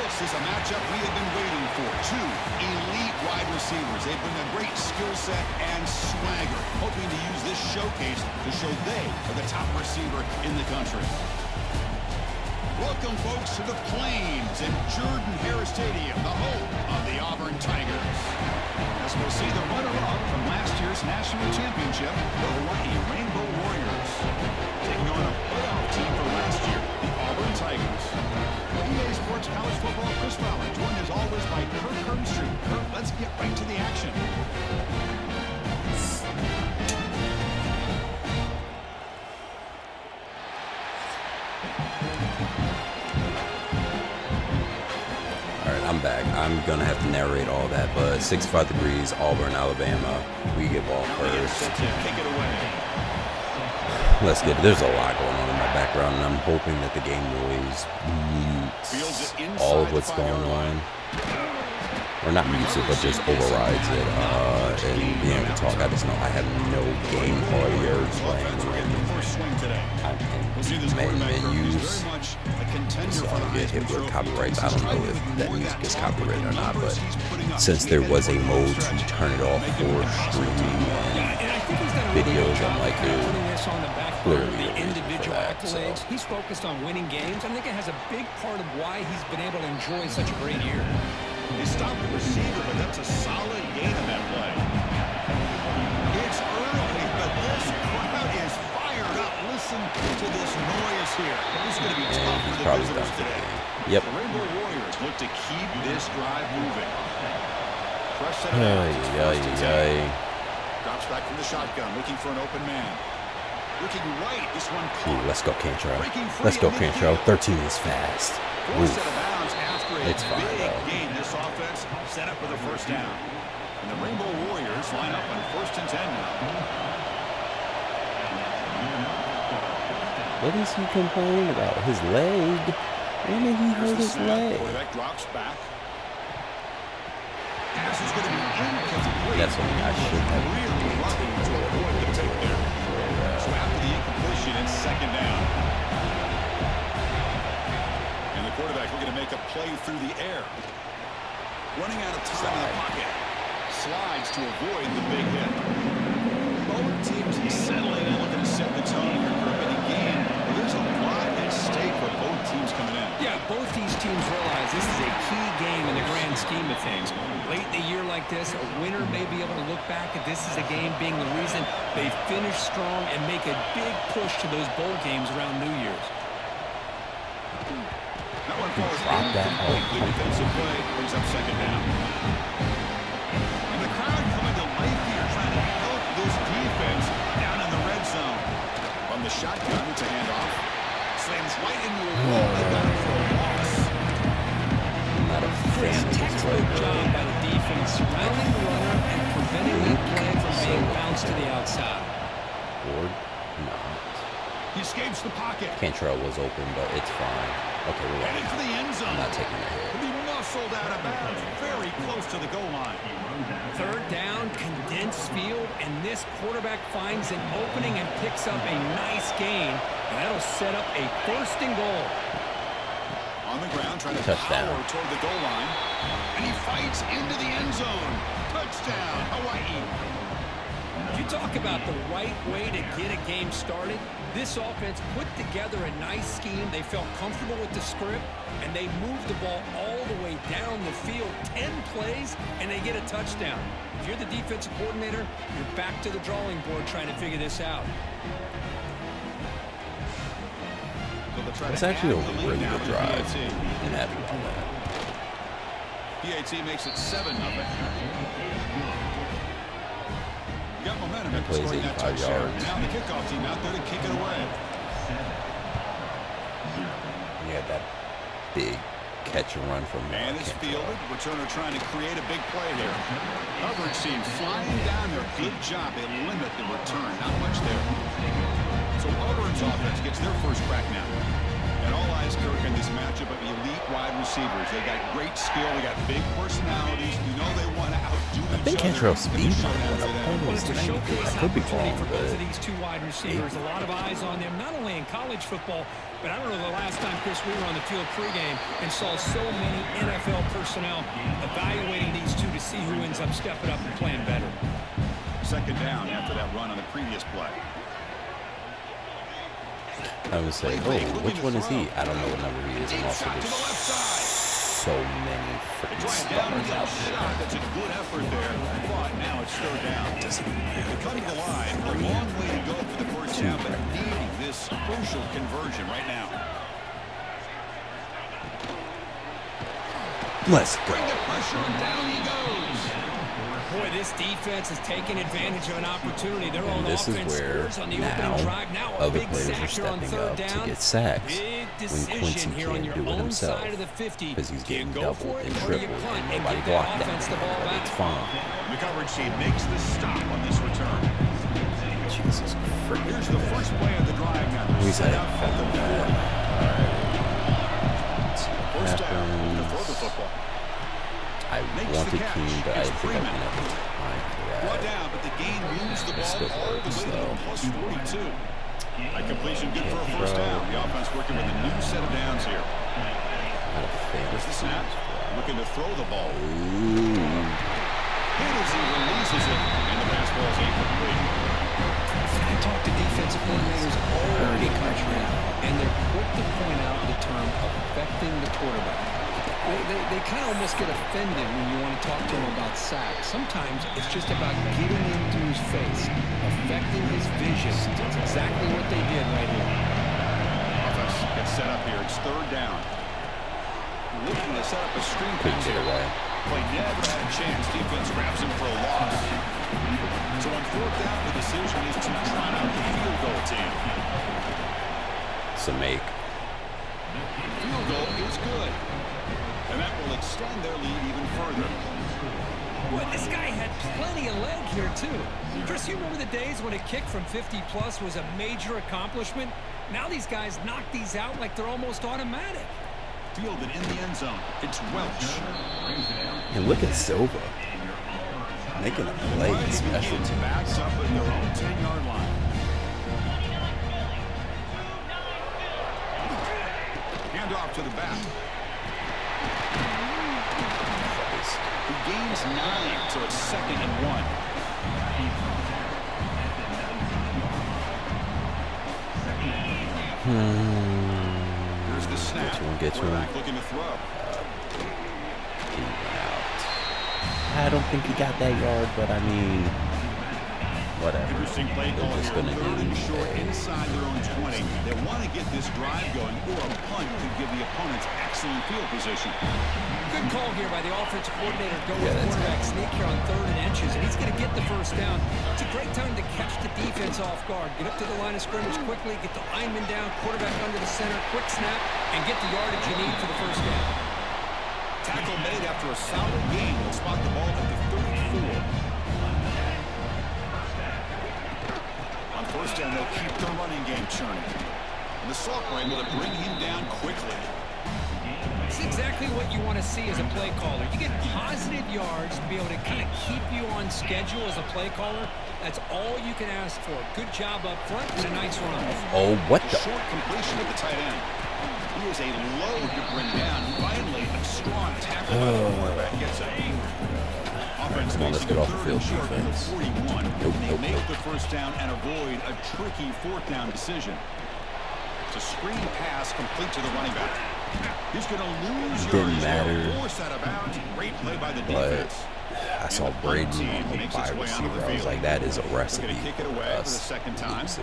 This is a matchup we have been waiting for. Two elite wide receivers. They bring a great skill set and swagger, hoping to use this showcase to show they are the top receiver in the country. Welcome, folks, to the Plains in Jordan-Hare Stadium, the home of the Auburn Tigers. As we'll see the runner-up from last year's national championship, the Hawaii Rainbow Warriors, taking on a playoff team from last year, the Auburn Tigers. EA Sports College Football, Chris Fowler, joined as always by Kirk Herbstreit. Kirk, let's get right to the action. I'm back. I'm going to have to narrate all that, but 65 degrees, Auburn, Alabama. We get ball first. Let's get it. There's a lot going on in my background, and I'm hoping that the game noise mutes all of what's going on. Or not mutes it, but just overrides it. And being able to talk, I just know I have no game audio playing. I'm in menus. So I get hit with copyrights. I don't know if that music is copyrighted or not, but since there was a mode to turn it off for streaming and videos, I'm like, clearly the individual accolades. He's focused on winning games. I think it has a big part of why he's been able to enjoy such a great year. He stopped the receiver, but that's a solid gain on that play. It's early, but this crowd is fired up. Listen to this noise here. This is going to be tough for the visitors today. Yep. The Rainbow Warriors look to keep this drive moving. Fresh set of drops back from the shotgun, looking for an open man. Looking right, this one caught. Let's go, Cantrell. Let's go, Cantrell. 13 is fast. It's fine, though. Gain. This offense set up with a first down. And the Rainbow Warriors line up on 1st and 10 now. What is he complaining about? His leg? When did he hurt his leg? Quarterback drops back. Pass is going to be incomplete. That's something I should have. Really lucky to avoid the pick there. So after the incompletion, it's 2nd down. And the quarterback looking to make a play through the air. Running out of time in the pocket. Slides to avoid the big hit. Both teams settling in, looking to set the tone here for a big game. There's a lot at stake for both teams coming in. Yeah, both these teams realize this is a key game in the grand scheme of things. Late in the year like this, a winner may be able to look back at this as a game being the reason they finish strong and make a big push to those bowl games around New Year's. That one falls incomplete. Good defensive play brings up 2nd down. And the crowd coming to life here, trying to help this defense down in the red zone. On the shotgun, it's a handoff. Slams right into a wall. They got it for a loss. Not a fan of this play. Job by the defense surrounding the runner and preventing that play from being bounced to the outside. Or not. He escapes the pocket. Cantrell was open, but it's fine. Okay, we're Headed for the end zone. I'm not taking a hit. He'll be muscled out of bounds, very close to the goal line. 3rd down, condensed field, and this quarterback finds an opening and picks up a nice gain. And that'll set up a 1st and goal. On the ground, trying to Touchdown. power toward the goal line. And he fights into the end zone. Touchdown, Hawaii. You talk about the right way to get a game started. This offense put together a nice scheme. They felt comfortable with the script, and they moved the ball all the way down the field. 10 plays, and they get a touchdown. If you're the defensive coordinator, you're back to the drawing board trying to figure this out. It's actually a really good drive. I'm happy about that. PAT makes it 7-0. Got momentum after scoring that touchdown. Now the kickoff team out there to kick it away. You had that big catch and run from and it's fielded. Returner trying to create a big play here. Coverage team flying down there. Good job. They limit the return. Not much there. So Auburn's offense gets their first crack now. And all eyes, Kirk, in this matchup of elite wide receivers. They got great skill. They got big personalities. You know they want to outdo each other. I think Cantrell speed went up Well, almost it's a 90. showcase I could be opportunity wrong, for both of but these two wide receivers. A lot of eyes on them, not only in college football, but I don't know the last time, Chris, we were on the field pregame and saw so many NFL personnel evaluating these two to see who ends up stepping up and playing better. Second down after that run on the previous play. I would say, oh, which one is he? I don't know what number he is. And also, there's so many freaking stars out there. That's a good effort there, but now it's third down. Cutting the line, a long way to go for the first half, but needing this crucial conversion right now. Let's go. Bring the pressure, and down he goes. Boy, this defense is taking advantage of an opportunity. Their own This is offense where scores on the now opening drive. Now a other big players sack are here on stepping third up down. to get sacks Big when Quincy decision here on can't your do it own himself side of the 50. because he's Do you getting go doubled for it, and or do you tripled punt and and nobody give that blocked that. offense the ball But back? it's fine. The coverage team makes the stop on this return. Jesus freaking. Here's the first play of the drive now. We said Set up at the 40. First down to throw the football. I want the team, but I think I can have time for Brought that. down, but the game moves the ball still all the works, way to though. plus 42. A completion good for a first down. The offense working with a new set of downs here. Not a fan Here's of the snap. Looking to throw the ball. Ooh. Hit as he releases it, and the pass ball is incomplete. I talk to defensive coordinators all over the country, and they're quick to point out the term affecting the quarterback. They kind of almost get offended when you want to talk to them about sacks. Sometimes it's just about getting into his face, affecting his vision. That's exactly what they did right here. Offense gets set up here. It's third down. Looking to set up a screen Couldn't pass get here. away. Play never had a chance. Defense grabs him for a loss. So on fourth down, the decision is to trot out the field goal team. It's a make. Field goal is good. And that will extend their lead even further. Well, this guy had plenty of leg here, too. Chris, you remember the days when a kick from 50-plus was a major accomplishment? Now these guys knock these out like they're almost automatic. Fielded in the end zone. It's Welch. And look at Silva. Making a play in special teams. Backs up at their own 10-yard line. Hand off to the back. He gains 9, so it's second and 1. Here's the snap. Get to him. Quarterback looking to throw. He went out. I don't think he got that yard, but I mean, whatever. Interesting play They're call just here. gonna Third and do short a inside their own 20. They want to get this drive going, or a punt could give the opponents excellent field position. Good call here by the offensive coordinator. Go with that's quarterback sneak here on 3rd and inches, and he's going to get the first down. It's a great time to catch the defense off guard. Get up to the line of scrimmage quickly, get the lineman down, quarterback under the center, quick snap, and get the yardage you need for the first down. Tackle made after a solid gain. They'll spot the ball at the 34. On first down, they'll keep the running game churning. And the sophomore able to bring him down quickly. It's exactly what you want to see as a play caller. You get positive yards to be able to kind of keep you on schedule as a play caller. That's all you can ask for. Good job up front and a nice run. Oh, what the? Short completion at the tight end. He is a load to bring down. Finally, a strong tackle by the quarterback gets it. Offense Come on, let's facing get a off the third field, short at the defense. 41. Nope, They nope, make nope. the first down and avoid a tricky fourth down decision. It's a screen pass complete to the running back. He's going to lose Didn't yards. matter. Force out of bounds. Great play by the But defense. I saw Braden on the wide receiver. I was like, that is a recipe Going to kick it for away for the us. second time. Let's see.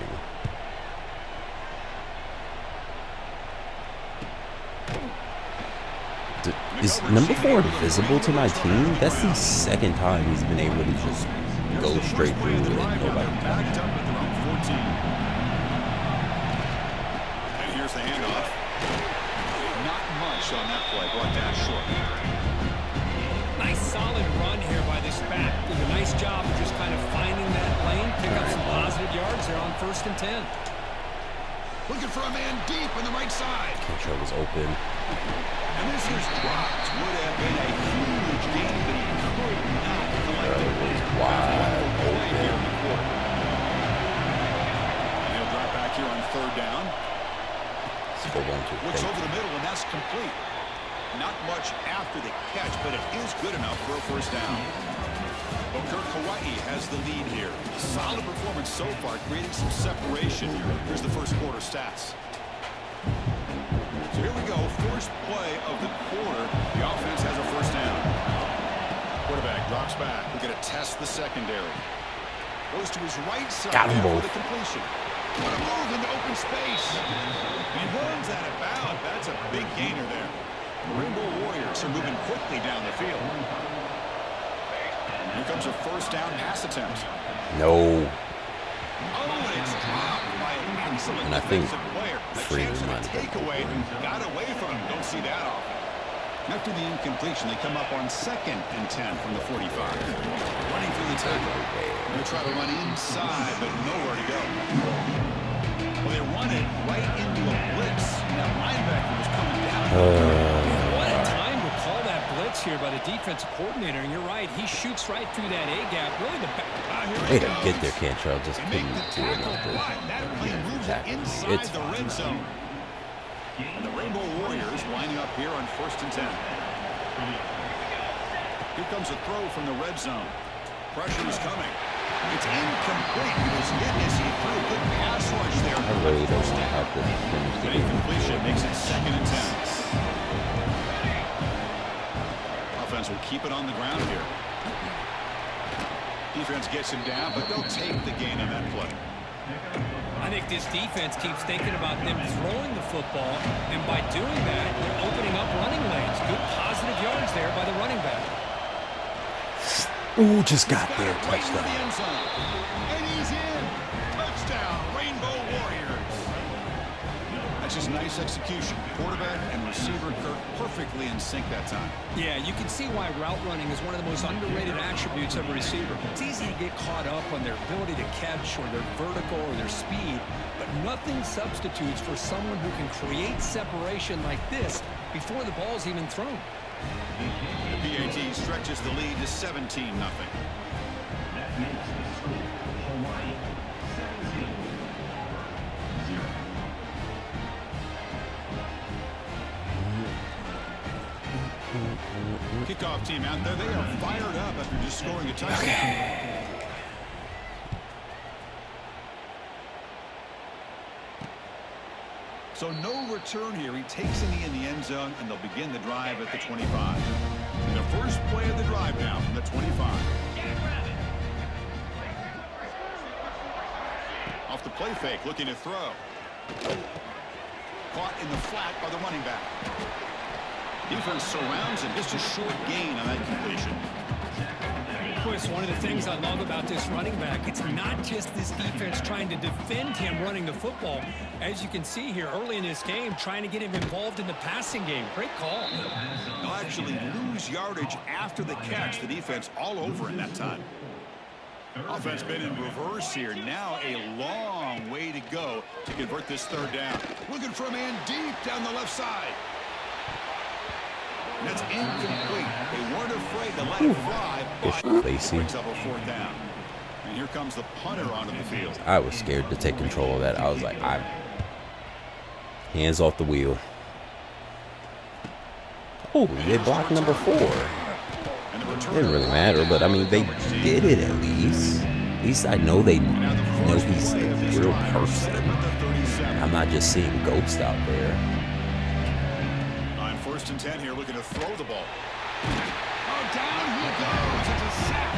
Is number 4 invisible to my team? That's the second time he's been able to just go straight through it. Nobody. Backed up at their own 14. And here's the handoff. Not much on that play. Brought down short. Nice solid run here by this back. Did a nice job of just kind of finding that lane, pick up some positive yards there on 1st and 10. Looking for a man deep on the right side. Cantrell was open. And this is dropped. Would have been a huge game, but he could not collect it. Was wide open. And he'll drop back here on third down. Looks over the middle, and that's complete. Not much after the catch, but it is good enough for a first down. Hawai'i has the lead here. Solid performance so far, creating some separation. Here's the first quarter stats. So here we go, first play of the quarter. The offense has a first down. Quarterback drops back. We're going to test the secondary. Goes to his right side. Got him both. For the completion. What a move into open space. He runs out of bounds. That's a big gainer there. The Rainbow Warriors are moving quickly down the field. Here comes a first down pass attempt. No. Oh, and it's dropped by an excellent defensive player. Freeman might have been takeaway. Got away from him. Don't see that often. After the incompletion, they come up on 2nd and 10 from the 45. Running through the tackle. They're going to try to run inside, but nowhere to go. Well, they run it right into a blitz. That linebacker was coming down. What a time to call that blitz here by the defensive coordinator. And you're right, he shoots right through that A-gap. Really the way to get there, Cantrell. Just couldn't do enough to inside the red zone. And the Rainbow Warriors lining up here on 1st and 10. Here comes a throw from the red zone. Pressure is coming. It's incomplete. He was hit as he threw. Good pass rush there. I really don't know how to finish the game. Incompletion makes it 2nd and 10. Offense will keep it on the ground here. Defense gets him down, but they'll take the gain on that play. I think this defense keeps thinking about them throwing the football, and by doing that, they're opening up running lanes. Good positive yards there by the running back. Ooh, just got there. Touchdown. And he's in. Touchdown, Rainbow Warriors. That's just nice execution. Quarterback and receiver Kirk perfectly in sync that time. Yeah, you can see why route running is one of the most underrated attributes of a receiver. It's easy to get caught up on their ability to catch or their vertical or their speed, but nothing substitutes for someone who can create separation like this before the ball's even thrown. The PAT stretches the lead to 17-0. That makes the score Hawaii 17-0. Kickoff team out there. They are fired up after just scoring a touchdown. So no return here. He takes it in the end zone, and they'll begin the drive at the 25. And the first play of the drive now from the 25. Off the play fake, looking to throw. Caught in the flat by the running back. Defense surrounds him. Just a short gain on that completion. Of course, one of the things I love about this running back, it's not just this defense trying to defend him running the football. As you can see here early in this game, trying to get him involved in the passing game. Great call. They'll actually lose yardage after the catch. The defense all over in that time. Offense been in reverse here. Now a long way to go to convert this third down. Looking for a man deep down the left side. That's incomplete. They weren't afraid to let it fly, but brings up a fourth down. And here comes the punter onto the field. I was scared to take control of that. I was like, hands off the wheel. Oh, they blocked number 4. It didn't really matter, but I mean, they did it at least. At least I know they know he's a real person. I'm not just seeing ghosts out there. 1st and 10 here, looking to throw the ball. Oh, down he goes. It's a sack.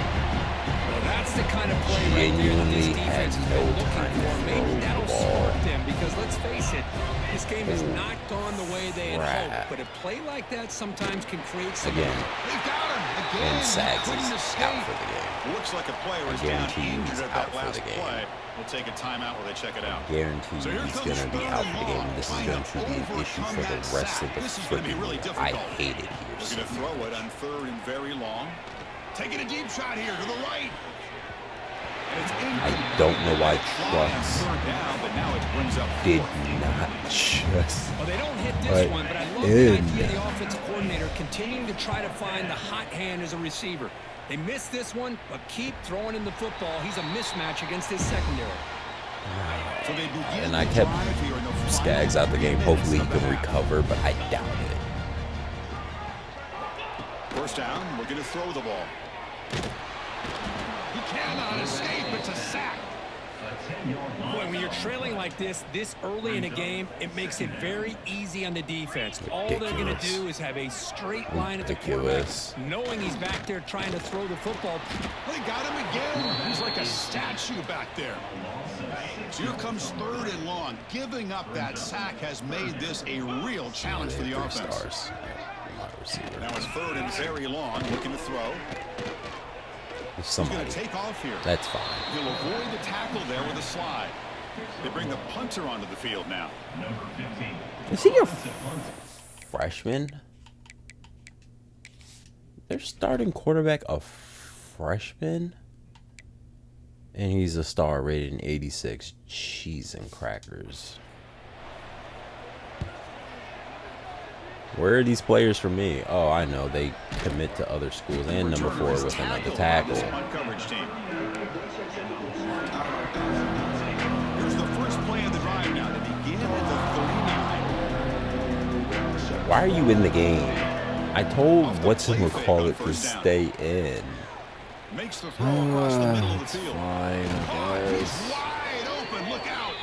Well, that's the kind of play right there that this defense has been looking for. Maybe that'll spark them, because let's face it, this game has not gone the way they had hoped. But a play like that sometimes can create some. Again. They've got him. Again. And Sags is out for the game. Looks like a player is down injured at that last play. We'll take a timeout while they check it out. Guarantee he's going to be out for the game. This is going to be an issue for the rest of the freaking year. I hate it here. Looking to throw it on 3rd and very long. Taking a deep shot here to the right. I don't know why Trucks did not just Well, they don't hit this one, but I love the idea of the offensive coordinator continuing to try to find the hot hand as a receiver. They missed this one, but keep throwing in the football. He's a mismatch against his secondary. And I kept Skaggs out the game. Hopefully he can recover, but I doubt it. First down, we're going to throw the ball. He cannot escape. It's a sack. Boy, when you're trailing like this early in a game, it makes it very easy on the defense. All they're going to do is have a straight line at the quarterback, knowing he's back there trying to throw the football. They got him again. He's like a statue back there. So here comes 3rd and long. Giving up that sack has made this a real challenge for the offense. Now it's 3rd and very long, looking to throw. Somebody. He's going to take off here. That's fine. He'll avoid the tackle there with a slide. They bring the punter onto the field now. Is he a freshman? They're starting quarterback a freshman? And he's a star rated in 86. Cheese and crackers. Where are these players for me? Oh, I know. They commit to other schools. And number 4 with another tackle. Here's the first play of the drive now to begin at the 39. Why are you in the game? I told whatchamacallit to stay in. Makes the throw across the middle of the field. Fine, He's wide open. Look out.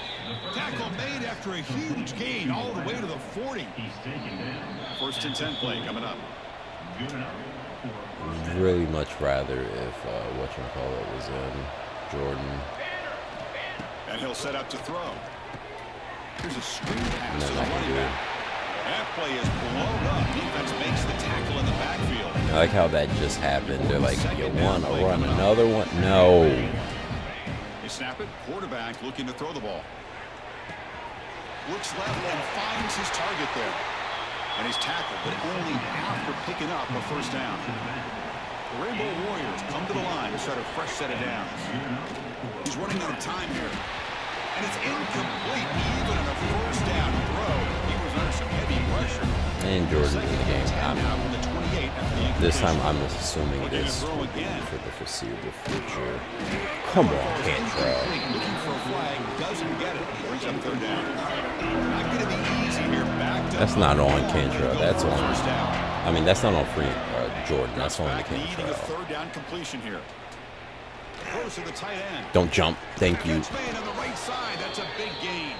Tackle made after a huge gain all the way to the 40. 1st and 10 play coming up. Really much rather if whatchamacallit was in Jordan. And he'll set up to throw. Here's a screen pass to the running back. That play is blown up. Defense makes the tackle in the backfield. I like how that just happened. They're like, you want to run another one? No. They snap it. Quarterback looking to throw the ball. Looks left and finds his target there. And he's tackled, but only after picking up a first down. The Rainbow Warriors come to the line to start a fresh set of downs. He's running out of time here. And it's incomplete, even on a first down throw. He was under some heavy pressure. And Jordan in the game. This time I'm assuming this for the foreseeable future. Come on, Cantrell. Looking for a flag, doesn't get it. Brings up 3rd down. Not going to be easy here. That's not on Cantrell. That's on. I mean, that's not on Jordan. That's on the Cantrell. 3rd down completion here. Goes to the tight end. Don't jump. Thank you. On the right side, that's a big gain.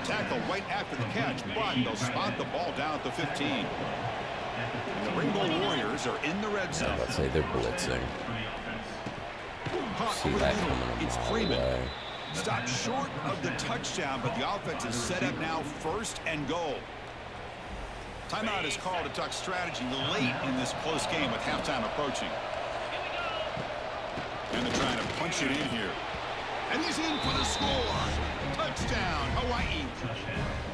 Tackle right after the catch, but they'll spot the ball down at the 15. And the Rainbow Warriors are in the red zone. Let's say they're blitzing. See that coming a mile away. Stopped short of the touchdown, but the offense is set up now 1st and goal. Timeout is called to talk strategy late in this close game with halftime approaching. And they're trying to punch it in here. And he's in for the score. Touchdown, Hawaii.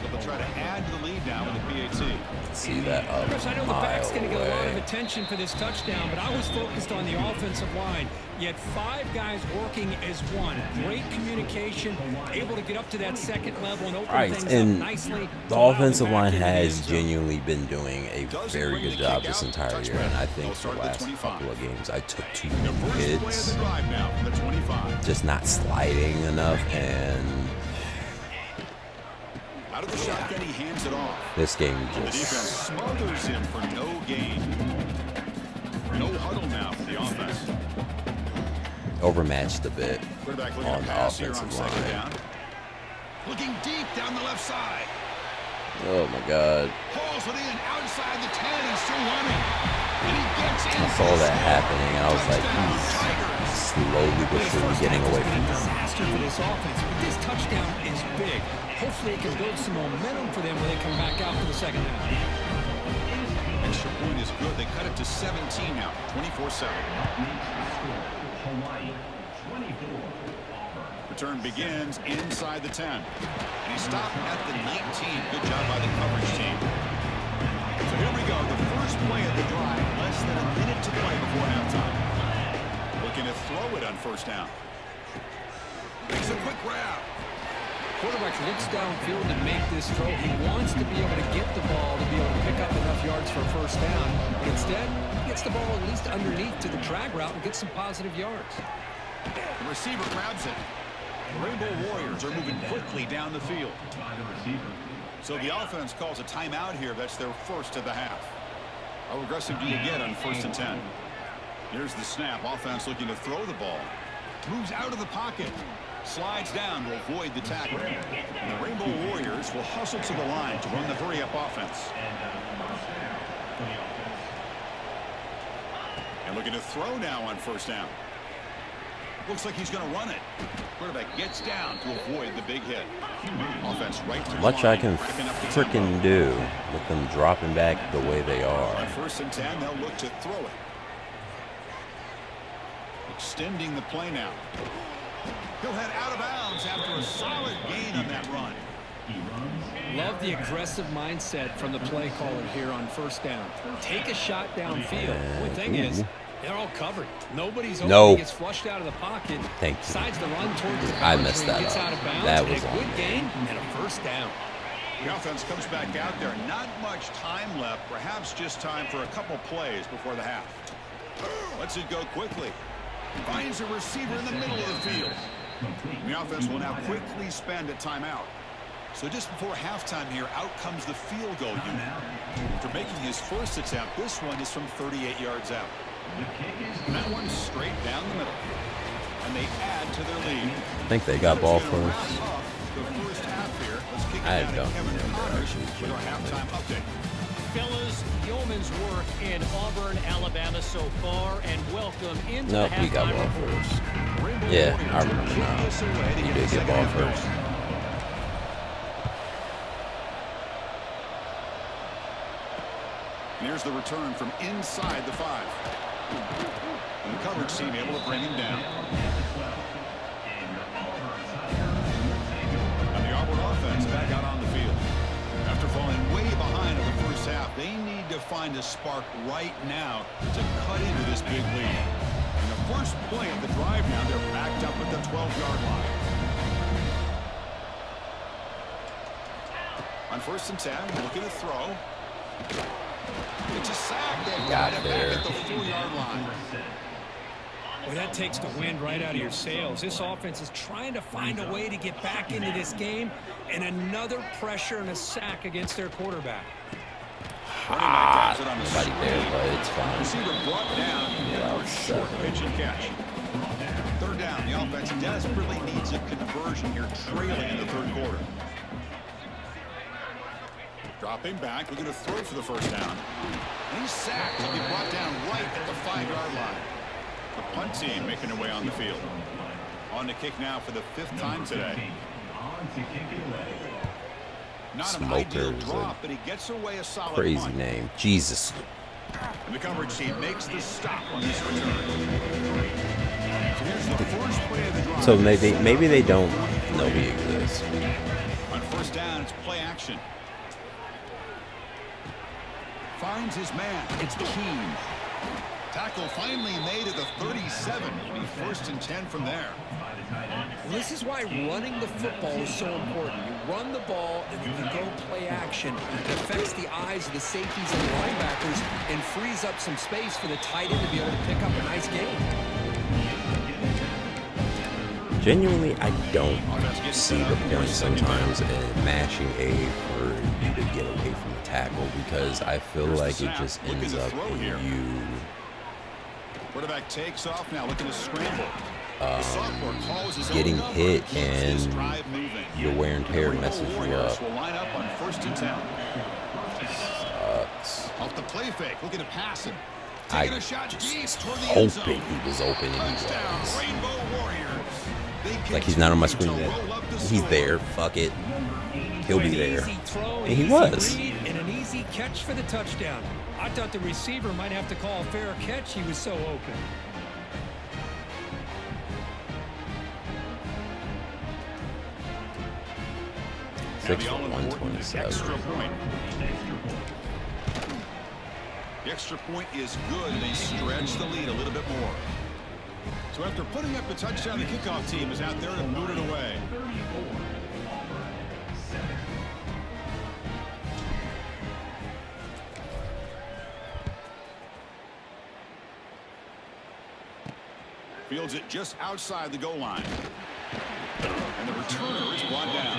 So they'll try to add to the lead now with the PAT. See that up Chris, I know the back's going to get a lot of attention for this touchdown, but I was focused on the offensive line. You had 5 guys working as one. Great communication, able to get up to that second level and open things up nicely. The offensive line has genuinely been doing a very good job this entire year, and I think the last couple of games I took too many hits, just not sliding enough, and out of the shotgun, he hands it off. This game The defense just smothers him for no gain. No huddle now for the offense. overmatched a bit Quarterback looking on to the pass here offensive on 2nd line. down. Looking deep down the left side. Oh my God. Pulls it in outside the 10 and still running. And he gets in. I saw that happening and I was like, he's slowly but surely getting away from him. Disaster for this offense, but this touchdown is big. Hopefully it can build some momentum for them when they come back out for the second half. Extra point is good. They cut it to 17 now, 24-7. Return begins inside the 10. And he stopped at the 19. Good job by the coverage team. So here we go. The first play of the drive. Less than a minute to play before halftime. Looking to throw it on 1st down. quick grab. Quarterback looks downfield to make this throw. He wants to be able to get the ball to be able to pick up enough yards for a first down. But instead, he gets the ball at least underneath to the drag route and gets some positive yards. The receiver grabs it. The Rainbow Warriors are moving quickly down the field. So the offense calls a timeout here. That's their first of the half. How aggressive do you get on 1st and 10? Here's the snap. Offense looking to throw the ball. Moves out of the pocket. Slides down to avoid the tackle. And the Rainbow Warriors will hustle to the line to run the hurry-up offense. And looking to throw now on 1st down. Looks like he's going to run it. Quarterback gets down to avoid the big hit. Offense right to the Much line, I can freaking do with them dropping back the way they are. On 1st and 10, they'll look to throw it. Extending the play now. He'll head out of bounds after a solid gain on that run. Love the aggressive mindset from the play caller here on 1st down. Take a shot downfield. The thing is, they're all covered. Nobody's open. No. He gets flushed out of the pocket. Thank you. Decides to run towards the I messed that gets up. out of bounds. That was a on good me. gain and a 1st down. The offense comes back out there. Not much time left. Perhaps just time for a couple plays before the half. Lets it go quickly. Finds a receiver in the middle of the field. The offense will now quickly spend a timeout. So just before halftime here, out comes the field goal unit. After making his first attempt, this one is from 38 yards out. And that one's straight down the middle. And they add to their lead. I think they got ball first. The first half here. Let's kick it I down to don't Kevin remember Connors actually. with our halftime update. Fellas, yeoman's work in Auburn, Alabama so far, and welcome into Nope, the we got halftime ball report. first. Yeah, I remember now. You did get ball first. And here's the return from inside the 5. And the coverage team able to bring him down. And the Auburn offense back out on the field. After falling way behind in the first half, they need to find a spark right now to cut into this big lead. And the first play of the drive now, they're backed up at the 12-yard line. On 1st and 10, looking to throw. It's a sack. They got it back at the 4-yard line. Well, that takes the wind right out of your sails. This offense is trying to find a way to get back into this game, and another pressure and a sack against their quarterback. Nobody there, but it's fine. Receiver brought down. Short pitch and catch. 3rd down. The offense desperately needs a conversion here, trailing in the 3rd quarter. Dropping back, looking to throw for the 1st down. And he's sacked. He'll be brought down right at the 5-yard line. The punt team making their way on the field. On to kick now for the 5th time today. Not an ideal drop, but he gets away a solid Crazy punt. name. Jesus. And the coverage team makes the stop on this return. So here's the first play of the drive. So maybe they don't know he exists. On 1st down, it's play action. Finds his man. It's Keene. Tackle finally made at the 37. It'll be 1st and 10 from there. Well, this is why running the football is so important. You run the ball, and then you go play action. It affects the eyes of the safeties and the linebackers and frees up some space for the tight end to be able to pick up a nice gain. Genuinely, I don't see the point sometimes in mashing A for you to get away from the tackle, because I feel like it just ends up in you Quarterback takes off now, looking to scramble. getting hit, and your wear and tear messes you up. Will line up on 1st and 10. Sucks. Off the play fake, looking to pass him. I Taking a shot just deep was toward the end zone. hoping he was open, and he Touchdown, was. Rainbow Warriors. Like, he's not on my screen yet. He's there. Fuck it. He'll be there. And he was. And an easy catch for the touchdown. I thought the receiver might have to call a fair catch. He was so open. Six for 127. Extra point. The extra point is good. They stretch the lead a little bit more. So after putting up the touchdown, the kickoff team is out there to boot it away. Fields it just outside the goal line. And the returner is brought down.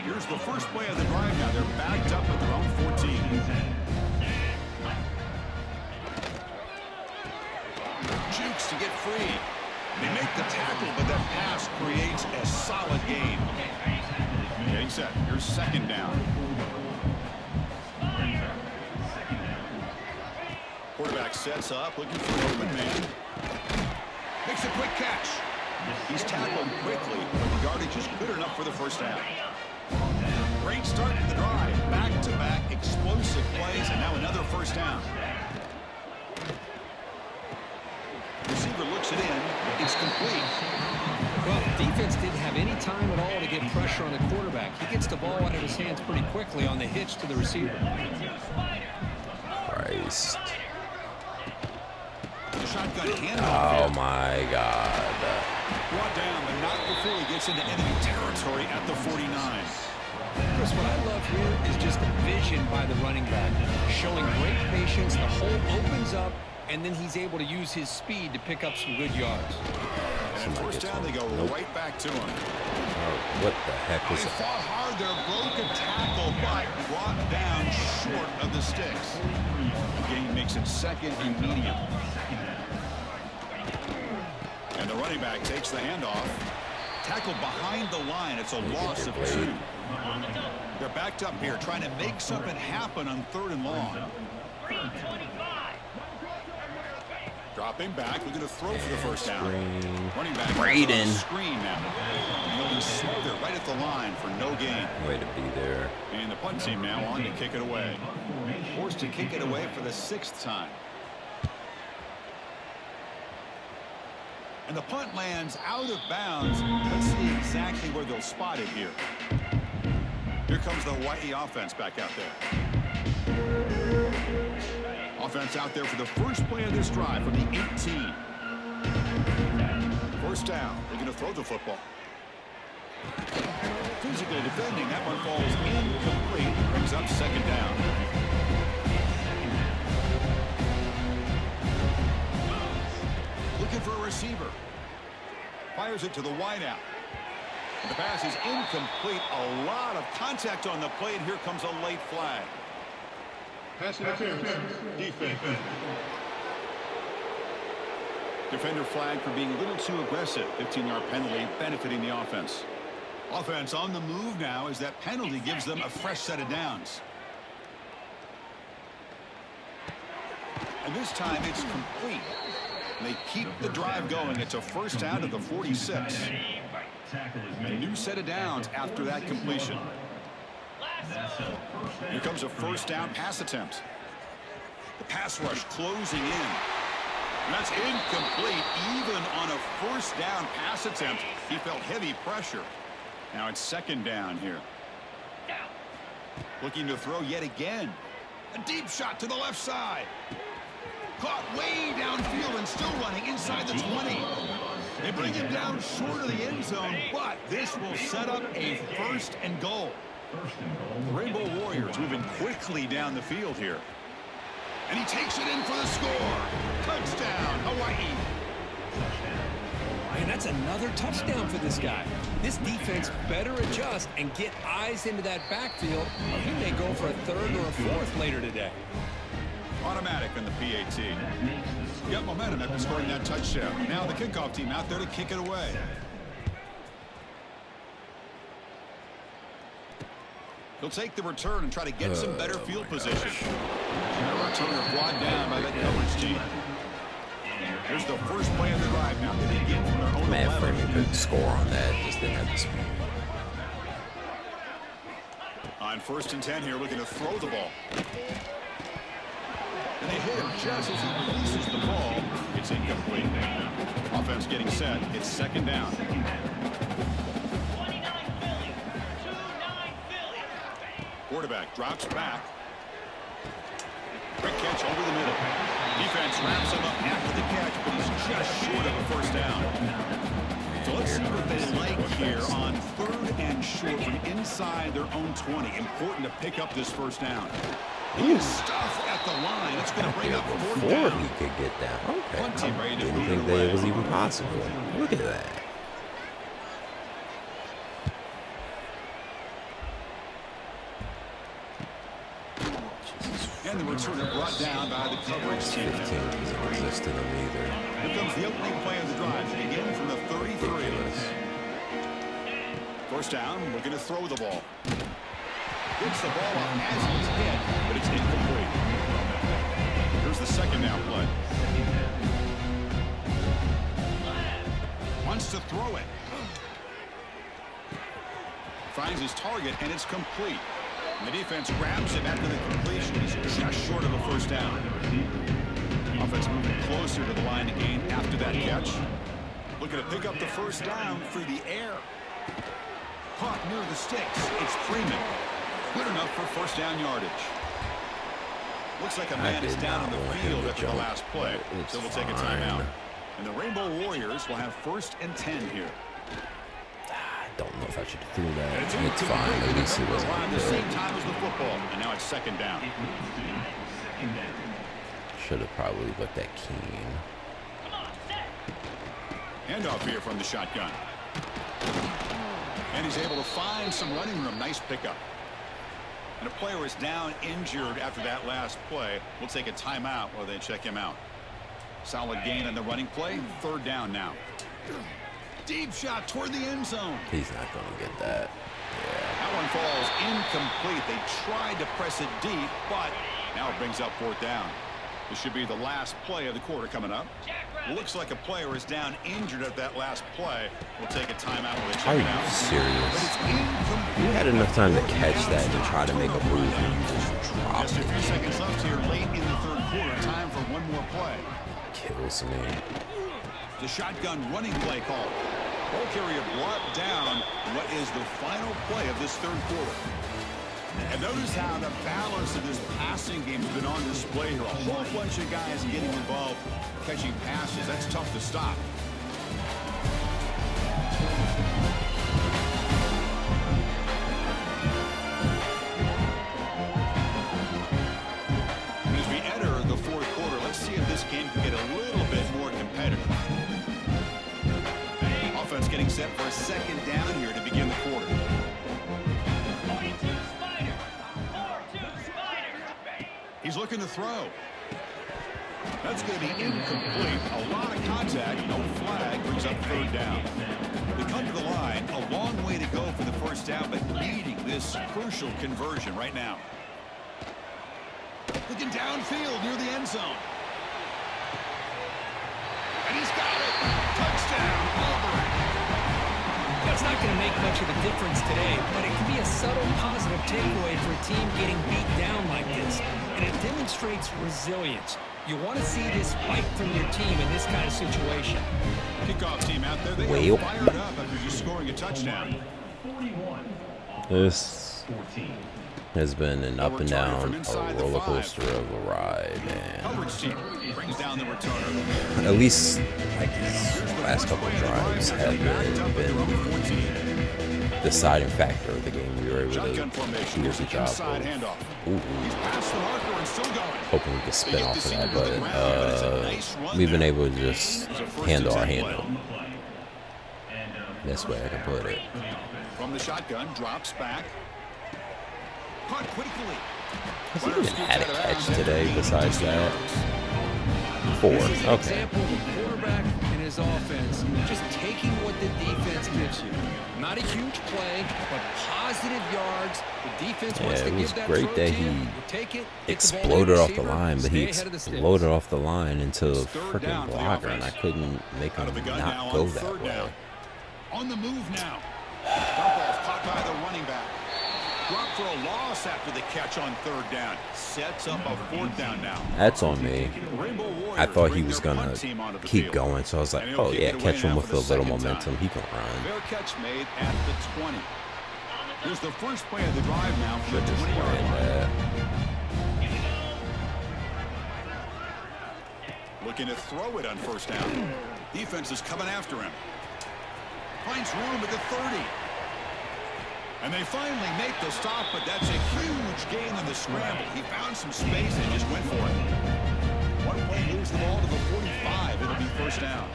Here's the first play of the drive now. They're backed up at their own 14. Jukes to get free. They make the tackle, but that pass creates a solid gain. Getting set. Here's second down. Quarterback sets up, looking for an open man. Makes a quick catch. He's tackled quickly, but the yardage is good enough for the first down. Great start to the drive. Back-to-back explosive plays, and now another first down. Receiver looks it in. It's complete. Well, defense didn't have any time at all to get pressure on the quarterback. He gets the ball out of his hands pretty quickly on the hitch to the receiver. Christ. The shotgun handoff. Oh my God. Brought down, but not before he gets into enemy territory at the 49. Chris, what I love here is just the vision by the running back. Showing great patience, the hole opens up, and then he's able to use his speed to pick up some good yards. And first down, they go right back to him. Oh, what the heck was They that? fought hard there, broke a tackle, but brought down short of the sticks. The gain makes it second and medium. And the running back takes the handoff. Tackled behind the line. It's a loss of 2. They're backed up here, trying to make something happen on 3rd and long. Dropping back, looking to throw for the first down. Running back Braden. Screen now. And he'll be smothered right at the line for no gain. Way to be there. And the punt team now on to kick it away. Forced to kick it away for the 6th time. And the punt lands out of bounds. Let's see exactly where they'll spot it here. Here comes the Hawai'i offense back out there. Offense out there for the first play of this drive from the 18. First down. They're going to throw the football. Physical defending. That one falls incomplete. Brings up second down. Looking for a receiver. Fires it to the wideout. The pass is incomplete. A lot of contact on the play, and here comes a late flag. Pass interference. Defense. Defender flag for being a little too aggressive. 15-yard penalty benefiting the offense. Offense on the move now as that penalty gives them a fresh set of downs. And this time it's complete. They keep the drive going. It's a first down to the 46. A new set of downs after that completion. Here comes a first down pass attempt. The pass rush closing in. And that's incomplete. Even on a first down pass attempt, he felt heavy pressure. Now it's second down here. Looking to throw yet again. A deep shot to the left side. Caught way downfield and still running inside the 20. They bring him down short of the end zone, but this will set up a first and goal. The Rainbow Warriors moving quickly down the field here. And he takes it in for the score. Touchdown, Hawaii. And that's another touchdown for this guy. This defense better adjust and get eyes into that backfield, or he may go for a 3rd or a 4th later today. Automatic on the PAT. Got momentum after scoring that touchdown. Now the kickoff team out there to kick it away. He'll take the return and try to get some better field position. And a returner brought down by that coverage team. Here's the first play of the drive now. They begin from their own Man, 11. Freeman couldn't score on that. Just didn't have the speed. On 1st and 10 here, looking to throw the ball. And they hit him just as he releases the ball. It's incomplete. Offense getting set. It's second down. Quarterback drops back. Quick catch over the middle. defense wraps him up after the catch, but he's just short of a first down. So let's see what they like here on 3rd and short from inside their own 20. Important to pick up this first down. He is stuffed at the line. It's going to bring up 4th Before down. he could get down. Okay. Plenty ready to Didn't move think it that away. it was even possible. Look at that. And the returner brought down by the coverage team. 15 doesn't exist to them either. Here comes the opening play of the drive. Again from the 33. Ridiculous. First down, we're going to throw the ball. Gets the ball off as he's hit, but it's incomplete. Here's the second down play. Wants to throw it. Finds his target, and it's complete. And the defense grabs him after the completion. He's just short of a first down. Offense moving closer to the line to gain after that catch. Looking to pick up the first down through the air. Caught near the sticks. It's Freeman. Good enough for first down yardage. Looks like a man is down on the field after the last play. So we'll take a timeout. And the Rainbow Warriors will have 1st and 10 here. I don't know if I should do that. It's fine. At least it wasn't Around the same time as the football. And now it's 2nd down. Should have probably looked at Keen. Handoff here from the shotgun. And he's able to find some running room. Nice pickup. And a player is down injured after that last play. We'll take a timeout while they check him out. Solid gain on the running play. 3rd down now. Deep shot toward the end zone. He's not going to get that. That one falls incomplete. They tried to press it deep, but now it brings up 4th down. This should be the last play of the quarter coming up. Looks like a player is down injured at that last play. We'll take a timeout while they check Are it you out. serious? But it's incomplete. You had enough time to catch that and try to make a move and you just dropped Just a it. few seconds left here late in the 3rd quarter. Time for one more play. Kills me. The shotgun running play call. Ball carrier brought down what is the final play of this 3rd quarter. And notice how the balance of this passing game has been on display here. A whole bunch of guys getting involved, catching passes. That's tough to stop. As we enter the 4th quarter, let's see if this game can get a little bit more competitive. Offense getting set for a 2nd down here to begin the quarter. He's looking to throw. That's going to be incomplete. A lot of contact. No flag. Brings up 3rd down. They come to the line. A long way to go for the first down, but needing this crucial conversion right now. Looking downfield near the end zone. And he's got it. Touchdown, Auburn. That's not going to make much of a difference today, but it can be a subtle positive takeaway for a team getting beat down like this. And it demonstrates resilience. You want to see this fight from your team in this kind of situation. Kickoff team out there. They Well. are fired up after just scoring a touchdown. This has been an up and down, a roller coaster of a ride, man. Coverage team brings down the returner. At least, like, these last couple of drives have been the deciding factor of the game. We were able Shotgun to formation. do a Here's good the job inside of handoff. He's past the marker and still going. hoping we could spin off of that, but we've been able to just handle our handle. That's where I can put it. From the shotgun, drops back. Caught quickly. Has he even had a catch today besides that? 4. This is an Okay. example of a quarterback and his offense just taking what the defense gives you. Not a huge play, but positive yards. The defense wants Yeah, to it was give that great throw that to you. he You take it, get the ball to exploded your off the receiver, line, but he stay ahead of the sticks. exploded off the line into a It's 3rd down freaking for the blocker, and I offense. couldn't make Out him of the gun now not on go 3rd that down. way. On the move now. Dump off caught by the running back. Drop for a loss after the catch on 3rd down. Sets up a 4th down now. That's on me. Rainbow Warriors I thought he bring was their gonna punt team onto the keep field. going, so I was like, And he'll oh kick yeah, it away catch him now with for a the little second momentum. time. He can run. Fair catch made at the 20. Here's the first play of the drive now from the Just 20-yard ran line. that. Looking to throw it on first down. Defense is coming after him. Finds room at the 30. And they finally make the stop, but that's a huge gain in the scramble. He found some space and just went for it. One play moves the ball to the 45. It'll be first down.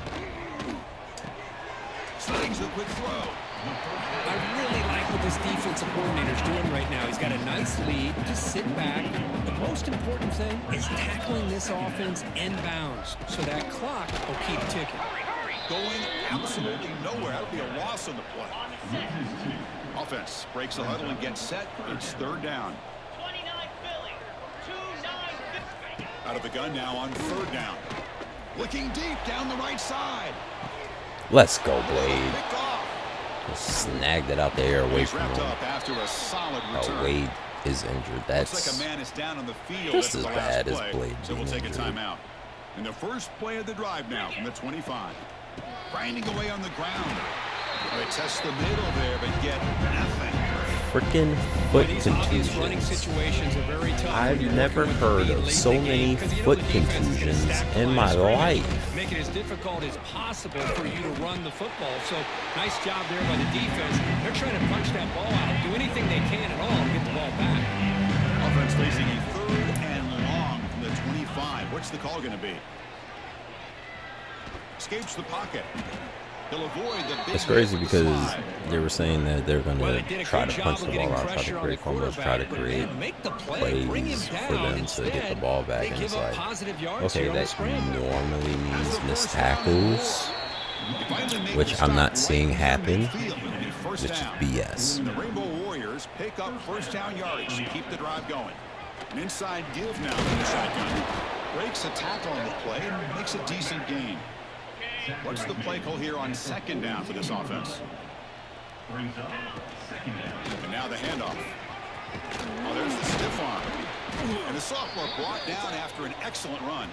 Slings a quick throw. I really like what this defensive coordinator's doing right now. He's got a nice lead. Just sit back. The most important thing is tackling this offense in bounds so that clock will keep ticking. Going absolutely nowhere. That would be a loss on the play. Offense breaks the huddle and gets set. It's third down. 29 Philly. 2-9. Out of the gun now on third down. Looking deep down the right side. Let's go, Blade. Picked off. Just snagged it out the air away He's from wrapped him. up after a solid return. Oh, Wade is injured. That's Looks like a man is down on the field just after as the bad last as play, Blade so we'll being take a injured. timeout. And the first play of the drive now from the 25. Grinding away on the ground. They test the middle there, but get nothing. freaking foot These obvious running contusions. situations are very tough. I've never heard of so many foot contusions in my life. Make it as difficult as possible for you to run the football. So nice job there by the defense. They're trying to punch that ball out, do anything they can at all to get the ball back. Offense facing a third and long from the 25. What's the call going to be? Escapes the pocket. He'll avoid the big It's crazy hit with because the slide. they were saying that they're going Well, to they did a try good to job punch of the getting ball out, try pressure to on the create fumbles, try to quarterback, but create man, make the play, bring him plays down. for them to get the Instead, ball back. they And give it's up like, positive yards okay, here on the that scramble. normally means missed tackles, He finally makes which the I'm stop not right seeing near happen, midfield. It'll be first which is down. BS. And the Rainbow Warriors pick up first down yardage to keep the drive going. An inside give now from the shotgun. Breaks a tackle on the play and makes a decent gain. What's the play call here on second down for this offense? Brings up second down. And now the handoff. Oh, there's the stiff arm. And the sophomore brought down after an excellent run.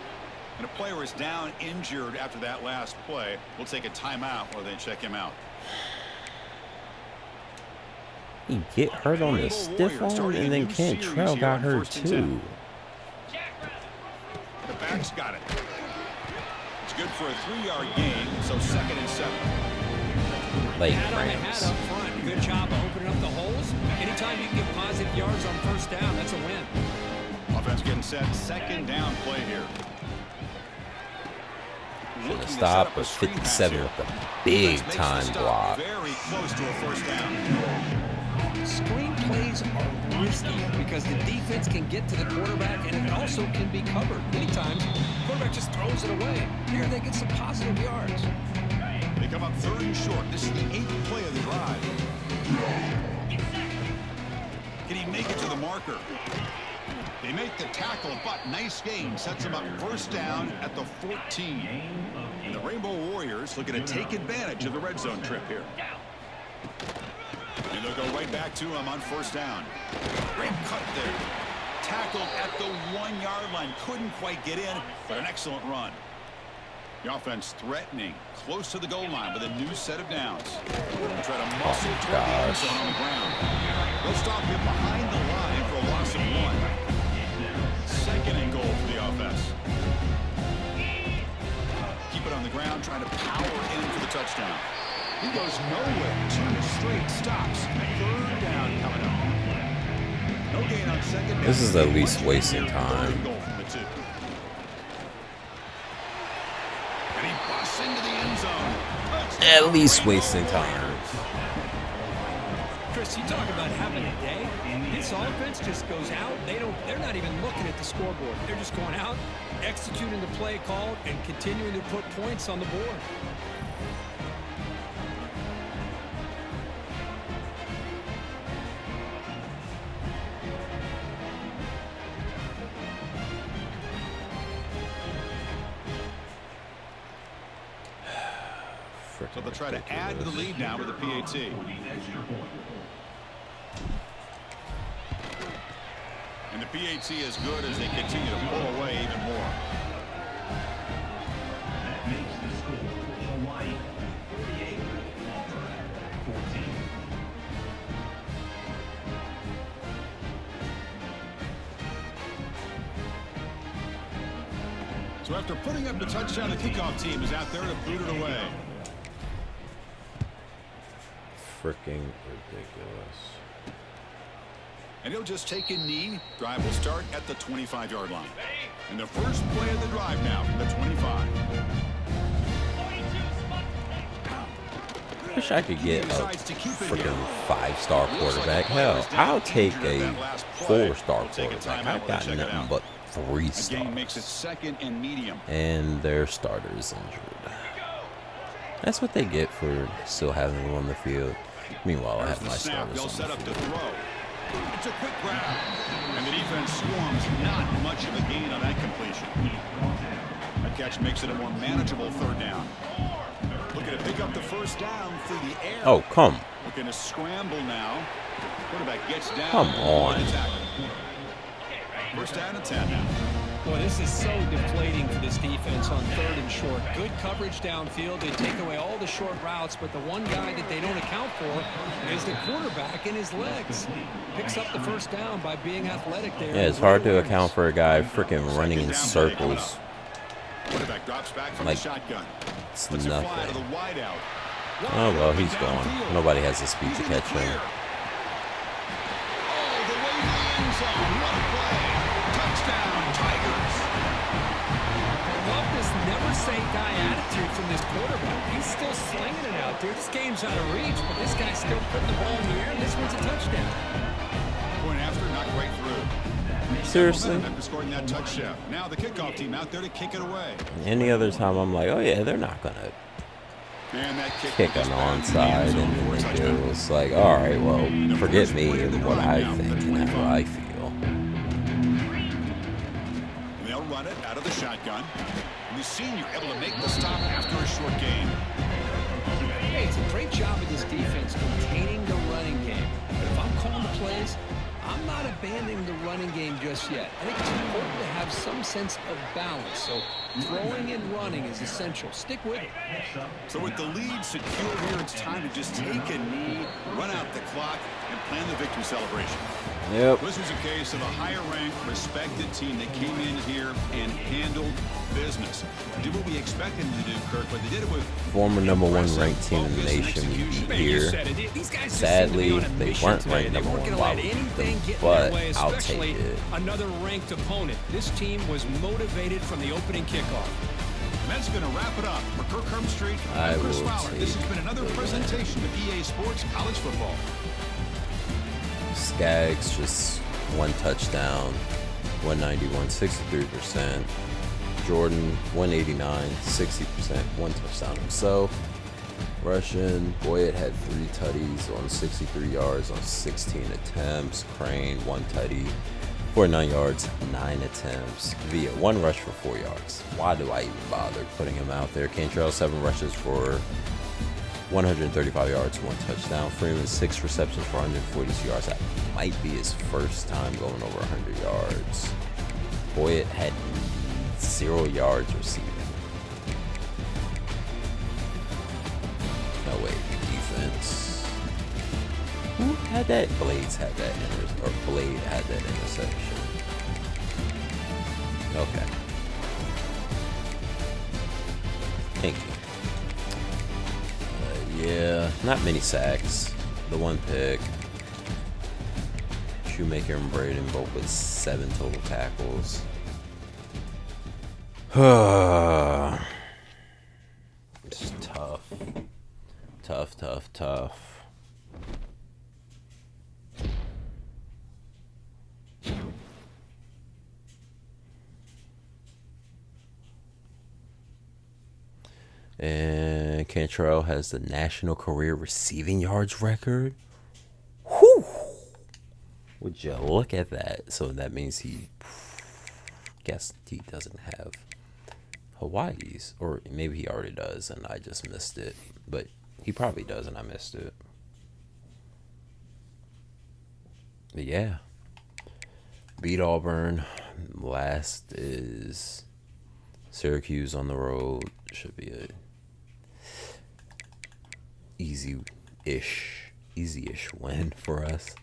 And a player is down injured after that last play. We'll take a timeout while they check him out. He get hurt on the stiff arm, and then Cantrell got hurt too. The back's got it. It's good for a 3-yard gain, so 2nd and 7. Like Hat on the hat Rams. up front. Good job of opening up the holes. Anytime you can get positive yards on first down, that's a win. Offense getting set. Second down play here. Should Looking have to stopped, set up a but screen pass 57 here. with the big Defense makes the time stop block. Very close to a first down. Screen plays are risky because the defense can get to the quarterback, and it also can be covered. Many times, the quarterback just throws it away. Here they get some positive yards. They come up 3rd and short. This is the 8th play of the drive. Can he make it to the marker? They make the tackle, but nice gain. Sets him up first down at the 14. And the Rainbow Warriors looking to take advantage of the red zone trip here. And they'll go right back to him on first down. Great cut there. Tackled at the 1-yard line. Couldn't quite get in, but an excellent run. The offense threatening, close to the goal line with a new set of downs. They'll try to muscle toward the end zone on the ground. They'll stop him behind the line for a loss of 1. 2nd and goal for the offense. Keep it on the ground, trying to power in for the touchdown. He goes nowhere. 2 straight stops. 3rd down coming up. No gain on second down. This is at least wasting time. 3rd goal from the 2. And he busts into the end zone. At least wasting time. Chris, you talk about having a day. This offense just goes out. They're not even looking at the scoreboard. They're just going out, executing the play called, and continuing to put points on the board. So they'll try to add to the lead now with the PAT. And the PAT is good as they continue to pull away even more. That makes the score Hawaii 38, Auburn 14. So after putting up the touchdown, the kickoff team is out there to boot it away. Freaking ridiculous. And he'll just take a knee. Drive will start at the 25-yard line. And the first play of the drive now from the 25. Wish I could get a freaking 5-star quarterback. Hell, I'll take a 4-star quarterback. I've got nothing but 3 stars. Makes it second and medium. And their starter is injured. That's what they get for still having him on the field. Meanwhile, I have my starters on the field. It's a quick grab. And the defense swarms. Not much of a gain on that completion. That catch makes it a more manageable third down. Looking to pick up the first down through the air. Oh, come. Looking to scramble now. Quarterback gets down. Come on. First down and 10 now. Boy, this is so deflating for this defense on third and short. Good coverage downfield. They take away all the short routes, but the one guy that they don't account for is the quarterback and his legs. Picks up the first down by being athletic there. Yeah, it's hard to account for a guy freaking running in circles. Quarterback drops back from Like, the shotgun. it's Puts it fly to nothing. the wide out. Oh, well, he's gone. Nobody has the speed to catch him. Oh, the way to the end zone. What a play. Touchdown, Tigers. I love this never-say-die attitude from this quarterback. He's still slinging it out there. This game's out of reach, but this guy's still putting the ball in the air, and this one's a touchdown. Point after, not right through. Seriously? After scoring that touchdown. Now the kickoff team out there to kick it away. Any other time, I'm like, oh, yeah, they're not going to And that kick an onside, and then they do. It's like, all right, well, forget me and what I think and how I feel. And they'll run it out of the shotgun. And the senior able to make the stop after a short game. Hey, it's a great job of this defense containing the running game. But if I'm calling the plays, I'm not abandoning the running game just yet. I think it's important to have some sense of balance. So throwing and running is essential. Stick with it. So with the lead secure here, it's time to just take a knee, run out the clock, and plan the victory celebration. Yep. This was a case of a higher-ranked, respected team that came in here and handled business. Did what we expected them to do, Kirk, but they did it with Former #1 ranked team in the nation would be here. Sadly, they weren't ranked #1 while we beat them, but I'll take it. Another ranked opponent. This team was motivated from the opening kickoff. And that's going to wrap it up. For Kirk Hermstreet, I'm Chris Fowler. This has been another presentation of EA Sports College Football. Skaggs just 1 touchdown, 191, 63%. Jordan 189, 60%, 1 touchdown himself. Russian Boyd had 3 tutties on 63 yards on 16 attempts. Crane 1 tutty, 49 yards, 9 attempts. Via 1 rush for 4 yards. Why do I even bother putting him out there? Cantrell 7 rushes for 135 yards, 1 touchdown. Freeman 6 receptions for 142 yards. That might be his first time going over 100 yards. Boyd had 0 yards receiving. No, wait, defense. Who had that? Blades had that, Blade had that interception. Okay. Thank you. Yeah, not many sacks. The 1 pick. Shoemaker and Braden both with 7 total tackles. It's tough. Tough. And Cantrell has the national career receiving yards record. Whew! Would you look at that? So that means he doesn't have Hawaii's, or maybe he already does and I just missed it, but he probably does and I missed it. But yeah, beat Auburn. Last is Syracuse on the road. Should be a easy-ish win for us.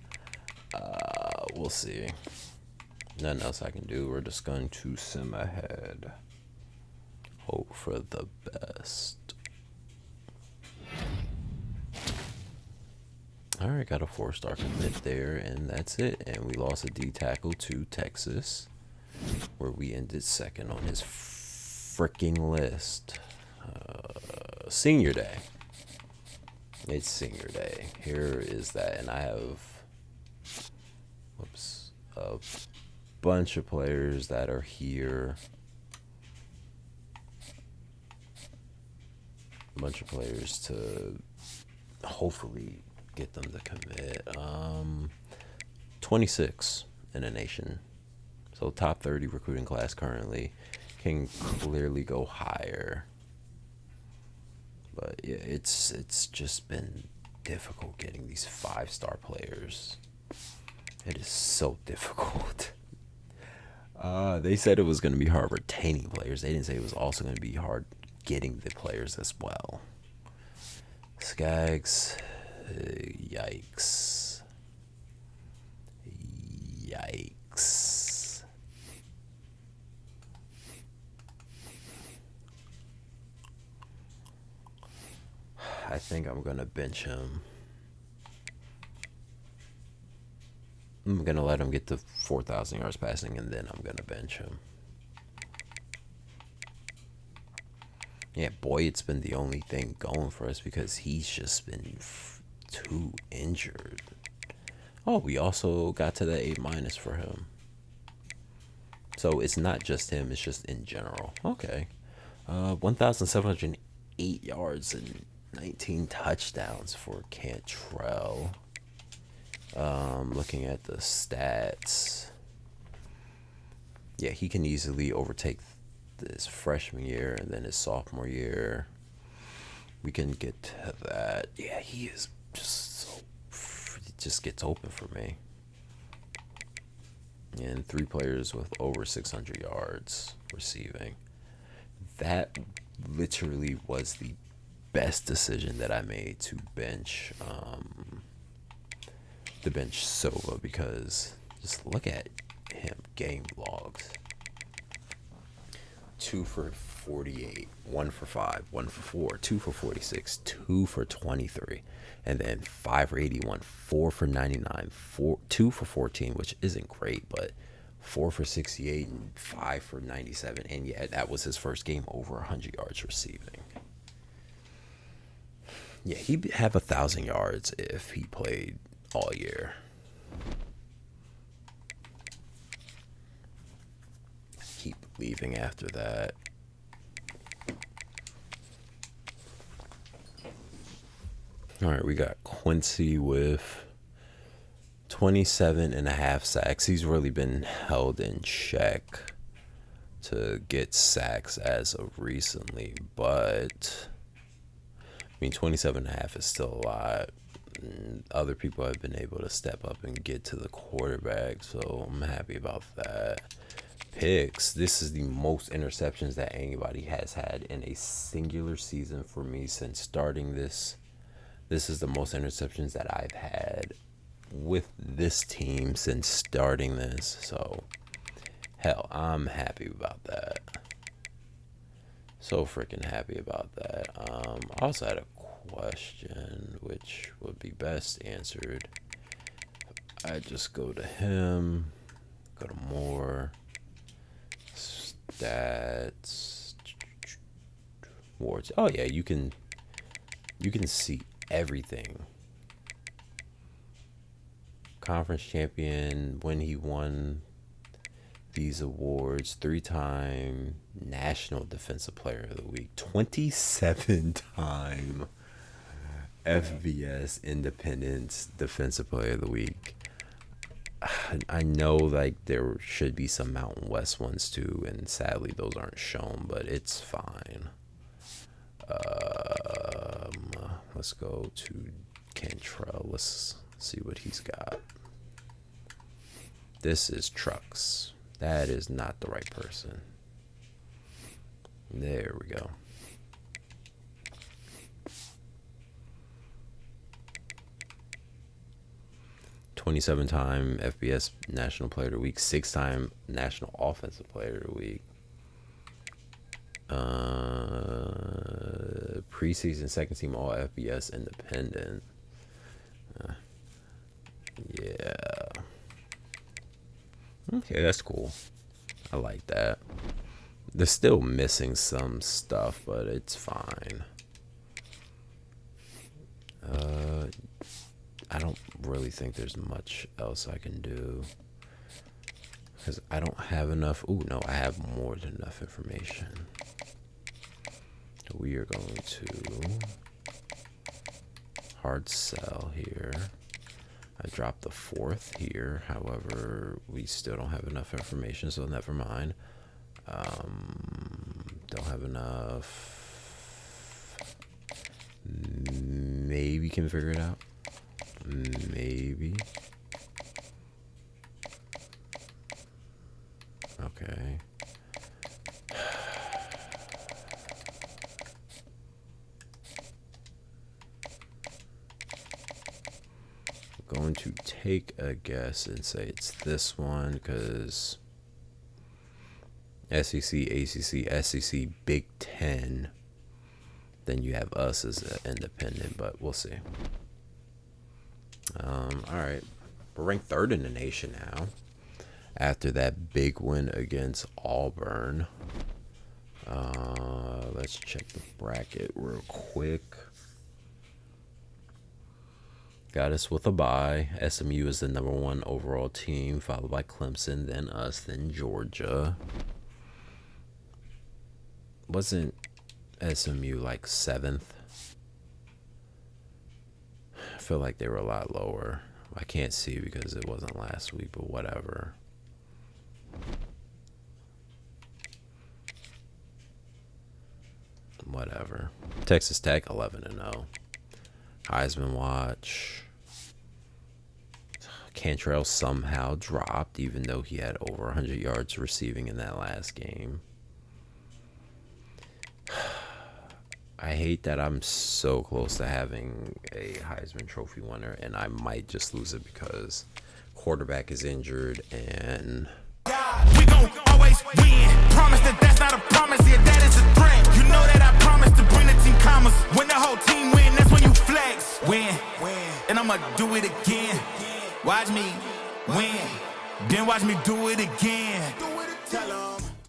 We'll see. Nothing else I can do. We're just going to sim ahead. hope for the best. All right, got a 4-star commit there, and that's it. And we lost a D tackle to Texas, where we ended second on his freaking list. Senior day. It's senior day. Here is that, and I have a bunch of players that are here. A bunch of players to hopefully get them to commit. 26 in the nation. So top 30 recruiting class currently. Can clearly go higher. But yeah, it's just been difficult getting these 5-star players. It is so difficult. They said it was going to be hard retaining players. They didn't say it was also going to be hard getting the players as well. Skaggs, yikes. Yikes. I think I'm going to bench him. I'm going to let him get to 4,000 yards passing, and then I'm going to bench him. Yeah, boy, it's been the only thing going for us because he's just been too injured. Oh, we also got to the A- for him. So it's not just him, it's just in general. Okay. 1,708 yards and 19 touchdowns for Cantrell. Looking at the stats. Yeah, he can easily overtake his freshman year and then his sophomore year. We can get to that. Yeah, he is just so... It just gets open for me. And 3 players with over 600 yards receiving. That literally was the best decision that I made to bench Silva, because just look at him game logs. 2 for 48, 1 for 5, 1 for 4, 2 for 46, 2 for 23, and then 5 for 81, 4 for 99, 2 for 14, which isn't great, but 4 for 68 and 5 for 97. And yeah, that was his first game over 100 yards receiving. Yeah, he'd have 1,000 yards if he played all year. Keep leaving after that. All right, we got Quincy with 27.5 sacks. He's really been held in check to get sacks as of recently, but I mean, 27.5 is still a lot. Other people have been able to step up and get to the quarterback, so I'm happy about that. Picks. This is the most interceptions that anybody has had in a singular season for me since starting this. This is the most interceptions that I've had with this team since starting this. So, hell, I'm happy about that. So freaking happy about that. I also had a question which would be best answered. I just go to him, go to more, stats, awards. Oh yeah, you can see everything. Conference champion, when he won these awards, 3-time National Defensive Player of the Week, 27-time FBS Independence Defensive Player of the Week. I know like there should be some Mountain West ones too, and sadly those aren't shown, but it's fine. Let's go to Cantrell. Let's see what he's got. This is Trucks. That is not the right person. There we go. "27-time FBS National Player of the Week, 6-time National Offensive Player of the Week. preseason second team all FBS independent. Yeah. Okay, that's cool. I like that. They're still missing some stuff, but it's fine. I don't really think there's much else I can do, because I don't have enough. Ooh, no, I have more than enough information. We are going to hard sell here. I dropped the 4th here. However, we still don't have enough information, so never mind. Don't have enough. Maybe can figure it out. Maybe. Okay. I'm going to take a guess and say it's this one, because SEC, ACC, SEC, Big Ten. Then you have us as an independent, but we'll see. All right, we're ranked 3rd in the nation now after that big win against Auburn. Let's check the bracket real quick. Got us with a bye. SMU is the #1 overall team, followed by Clemson, then us, then Georgia. Wasn't SMU like 7th? I feel like they were a lot lower. I can't see because it wasn't last week, but whatever. Whatever. Texas Tech 11-0. Heisman watch. Cantrell somehow dropped, even though he had over 100 yards receiving in that last game. I hate that I'm so close to having a Heisman Trophy winner, and I might just lose it because quarterback is injured and... We gon' always win. Promise that that's not a promise, yeah, that is a threat. You know that I promise to bring the team commas. When the whole team win, that's when you flex. Win, and I'ma do it again. Watch me win, then watch me do it again.